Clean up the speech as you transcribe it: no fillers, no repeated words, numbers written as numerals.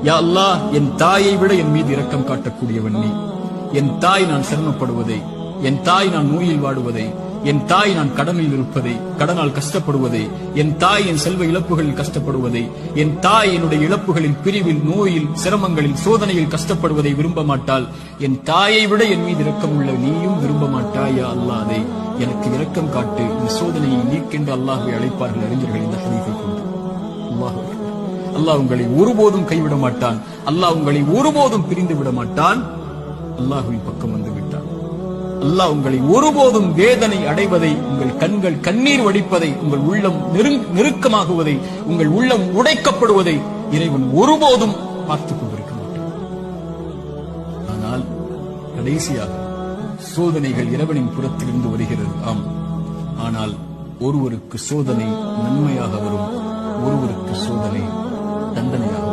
யா அல்லாஹ், என் தாயை விட என் மீது இரக்கம் காட்டக்கூடியவன் நீ. என் தாய் நான் சிரமப்படுவதை, என் தாய் நான் நோயில் வாடுவதை, என் தாய் நான் கடனில் இருப்பதை, கடனால் கஷ்டப்படுவதை, என் தாய் என் செல்வ இழப்புகளில் கஷ்டப்படுவதை, என் தாய் என்னுடைய இழப்புகளில், பிரிவில், நோயில், சிரமங்களில், சோதனையில் கஷ்டப்படுவதை விரும்ப மாட்டாள். என் தாயை விட என் மீது இரக்கம் உள்ள நீயும் விரும்ப மாட்டாய். யா அல்லாஹ், அதை எனக்கு இரக்கம் காட்டு, இந்த சோதனையை நீக்கென்று அல்லாஹ்வை அழைப்பார்கள் அறிஞர்கள் இந்த ஹதீஸை கொண்டு. அல்லாஹ் உங்களை ஒருபோதும் கைவிட மாட்டான். அல்லாஹ் உங்களை ஒருபோதும் பிரிந்து விட மாட்டான். அல்லாஹ்வின் பக்கம் வந்து விட்டான். அல்லாஹ் உங்களை ஒருபோதும் வேதனை அடைவதை, உங்கள் கண்கள் கண்ணீர் வடிப்பதை, உங்கள் உள்ளம் நெருக்கமாகுவதை, உங்கள் உள்ளம் உடைக்கப்படுவதை இறைவன் ஒருபோதும் பார்த்துக் கொண்டிருக்க மாட்டான். ஆனால் கடைசியாக சோதனைகள் இறைவனின் புறத்திலிருந்து வருகிறது. ஆம், ஆனால் ஒருவருக்கு சோதனை நன்மையாக வரும், ஒருவருக்கு சோதனை தண்டனையாக